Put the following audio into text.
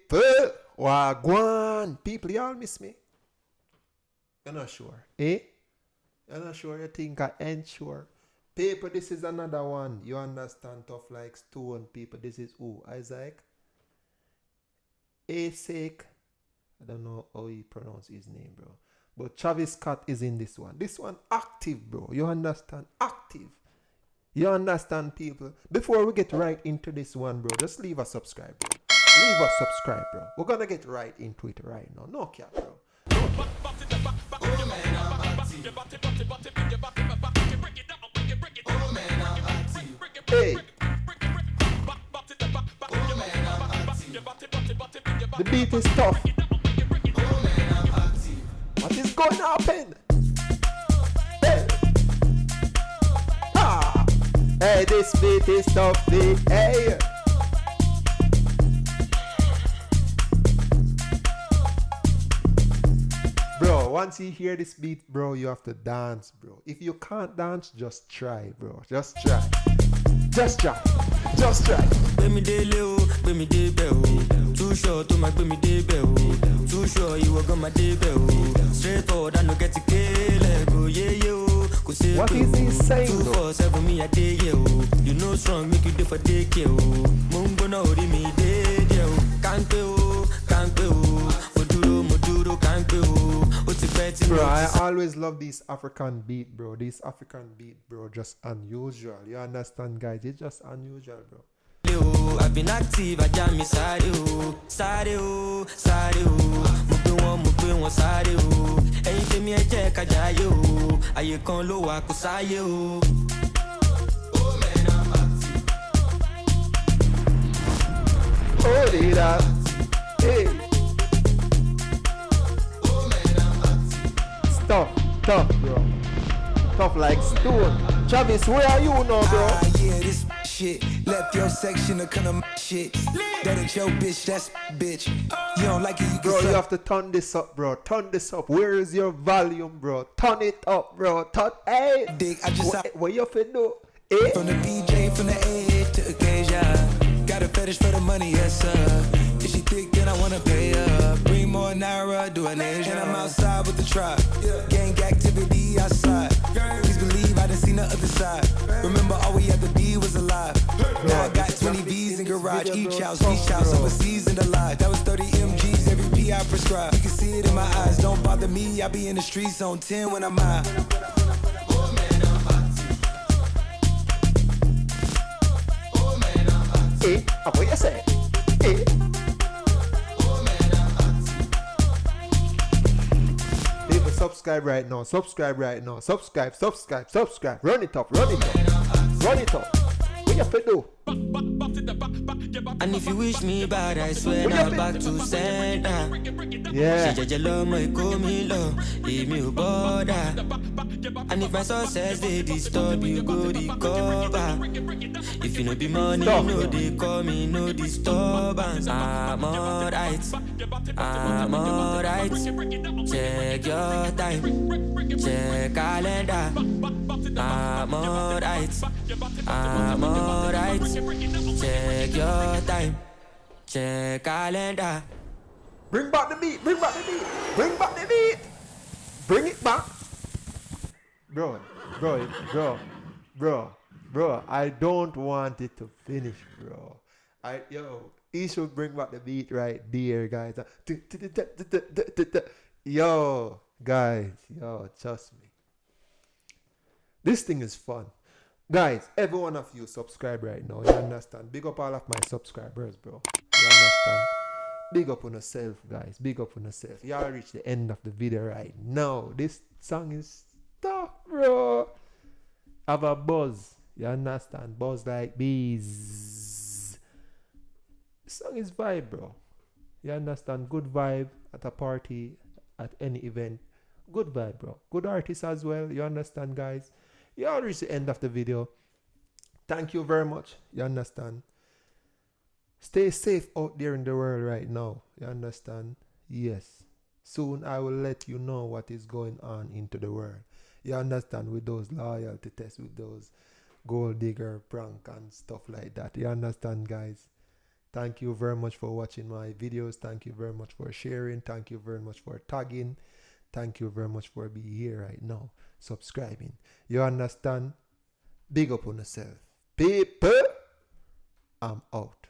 People, wagwan. People, y'all miss me? You're not sure, eh? You're not sure? You think I ain't sure? People, this is another one. You understand? Tough like stone. People, this is who? Isaac? Asake. I don't know how he pronounce his name, bro. But Travis Scott is in this one. This one active, bro. You understand? Active. You understand, people? Before we get right into this one, bro, just leave a subscribe, bro. Leave a subscribe, bro. We're gonna get right into it right now. No cap, bro. No cap. Hey. The beat is tough. What is going to happen? Hey. Ah. Hey, this beat is tough, beat. Hey. Bro, once you hear this beat, bro, you have to dance, bro. If you can't dance, just try, bro. Just try. Just try. Just try. Baby de leo, baby de beo. Too short to my baby de beo. Too sure you were gonna de beo. Straight forward, I no get to kill. Go yeah yo. What is he saying? 247 me a day yo. You know strong, make you do for day yo. Mungo no ori me de yo. Can't go, can't go. Moduro, can't go. Bro, I always love this African beat, bro. This African beat, bro, just unusual. You understand, guys? It's just unusual, bro. I've been active, I jam me side side side. Mupin one side anything me a check a jayo. I can low akusayo. Oh man, I'm active. Hold it up. Hey. Tough, bro. Tough like stone. Travis, where are you now, bro? Yeah, this shit. Left your section of kind of shit. That ain't your bitch, that's bitch. You don't like it, you bro, you have to turn this up, bro. Turn this up. Where is your volume, bro? Turn it up, bro. Turn, hey. Dick, I just what you finna do? Eh? From the DJ, from the A to occasion. Got a fetish for the money, yes sir. If she thick, then I wanna pay her. Bring more naira, do an Asian. And I'm outside with the tribe. Gang activity outside. Please believe I done seen the other side. Remember, all we had to be was alive. Now I got 20 V's in garage. Each house, overseas and alive. That was 30 MGs, every P I prescribe. You can see it in my eyes. Don't bother me. I be in the streets on 10 when I'm high. Oh man, I'm active. Oh man, I'm active. Eh? What you say? Eh? Subscribe right now. Subscribe right now. Subscribe. Run it up. Run it up. What you fi do? And if you wish me bad, I swear I'm back to center. Yeah. And if my success they disturb you, go recover. If you no be money, no they call me no disturbance. I'm alright. Check your time, check calendar. I'm alright. Check your time, check calendar. Bring back the beat. Bring it back. Bro, I don't want it to finish, bro. He should bring back the beat right there, guys. Yo, guys, trust me. This thing is fun. Guys, every one of you subscribe right now. You understand? Big up all of my subscribers, bro. You understand? Big up on yourself, guys. Big up on yourself. Y'all reach the end of the video right now. This song is tough, bro. Have a buzz. You understand? Buzz like bees. The song is vibe, bro. You understand? Good vibe at a party, at any event. Good vibe, bro. Good artist as well. You understand, guys? You all reach the end of the video. Thank you very much. You understand? Stay safe out there in the world right now. You understand? Yes. Soon I will let you know what is going on into the world. You understand? With those loyalty tests, with those gold digger prank and stuff like that. You understand, guys? Thank you very much for watching my videos. Thank you very much for sharing. Thank you very much for tagging. Thank you very much for being here right now, subscribing. You understand? Big up on yourself. People, I'm out.